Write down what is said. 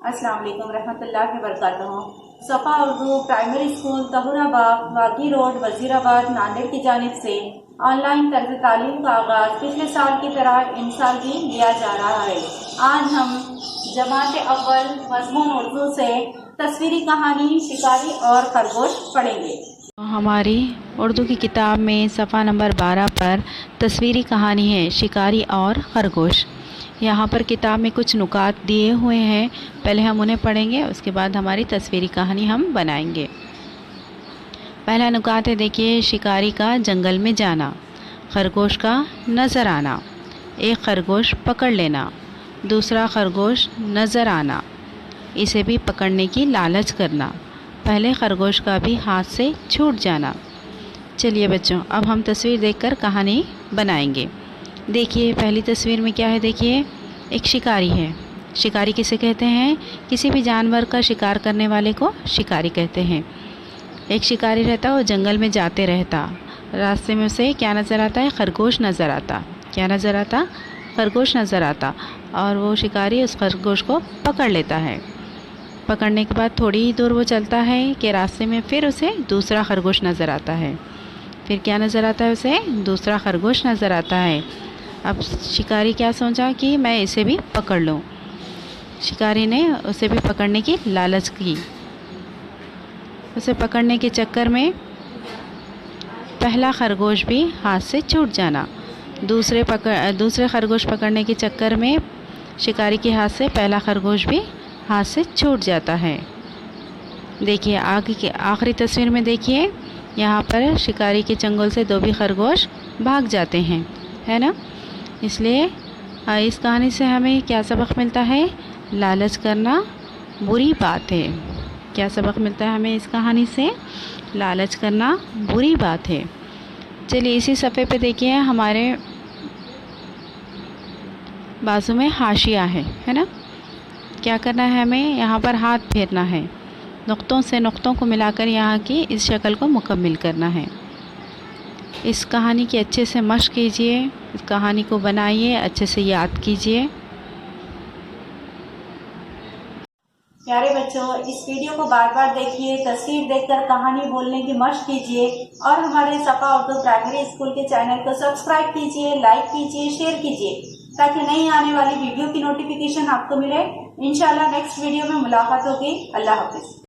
अस्सलाम वालेकुम रहमतुल्लाहि व बरकातहू। सफ़ा Urdu primary school Tahurabagh, वागी road, Wazirabad, Nanded की जानिब से ऑनलाइन तर्ज तालीम का आगाज पिछले साल की तरह इन साल भी किया जा रहा है। आज हम जमात अव्वल मज़मून उर्दू से तस्वीरी कहानी शिकारी और खरगोश पढ़ेंगे। हमारी उर्दू की किताब में सफ़ा नंबर 12 पर तस्वीरी कहानी है शिकारी और खरगोश। यहाँ पर किताब में कुछ नुकात दिए हुए हैं, पहले हम उन्हें पढ़ेंगे, उसके बाद हमारी तस्वीरी कहानी हम बनाएंगे। पहला नुकात है, देखिए, शिकारी का जंगल में जाना, खरगोश का नज़र आना। एक खरगोश पकड़ लेना, दूसरा खरगोश नज़र आना, इसे भी पकड़ने की लालच करना, पहले खरगोश का भी हाथ से छूट जाना। चलिए बच्चों, अब हम तस्वीर देखकर कहानी बनाएंगे। देखिए, पहली तस्वीर में क्या है, देखिए, एक शिकारी है। शिकारी किसे कहते हैं? किसी भी जानवर का शिकार करने वाले को शिकारी कहते हैं। एक शिकारी रहता, वो जंगल में जाते रहता, रास्ते में उसे क्या नज़र आता है? खरगोश नज़र आता। क्या नज़र आता? खरगोश नज़र आता। और वो शिकारी उस खरगोश को पकड़ लेता है। पकड़ने के बाद थोड़ी ही दूर वो चलता है कि रास्ते में फिर उसे दूसरा खरगोश नज़र आता है। फिर क्या नज़र आता है? उसे दूसरा खरगोश नज़र आता है। अब शिकारी क्या सोचा कि मैं इसे भी पकड़ लूँ। शिकारी ने उसे भी पकड़ने की लालच की। उसे पकड़ने के चक्कर में पहला खरगोश भी हाथ से छूट जाना। दूसरे खरगोश पकड़ने के चक्कर में शिकारी के हाथ से पहला खरगोश भी हाथ से छूट जाता है। देखिए, आगे के आखिरी तस्वीर में देखिए, यहाँ पर शिकारी के चंगुल से दो भी खरगोश भाग जाते हैं, है ना। इसलिए इस कहानी से हमें क्या सबक मिलता है? लालच करना बुरी बात है। क्या सबक मिलता है हमें इस कहानी से? लालच करना बुरी बात है। चलिए, इसी सफ़े पे देखिए, हमारे बाजू में हाशिया है ना। क्या करना है हमें? यहाँ पर हाथ फेरना है, नुक्तों से नुक्तों को मिलाकर यहाँ की इस शक्ल को मुकम्मिल करना है। इस कहानी की अच्छे से मश्क कीजिए, इस कहानी को बनाइए, अच्छे से याद कीजिए। प्यारे बच्चों, इस वीडियो को बार बार देखिए, तस्वीर देखकर कहानी बोलने की मश्क कीजिए और हमारे सफ़ा उर्दू प्राइमरी स्कूल के चैनल को सब्सक्राइब कीजिए, लाइक कीजिए, शेयर कीजिए, ताकि नई आने वाली वीडियो की नोटिफिकेशन आपको मिले। इंशाल्लाह नेक्स्ट वीडियो में मुलाकात होगी। अल्लाह हाफिज।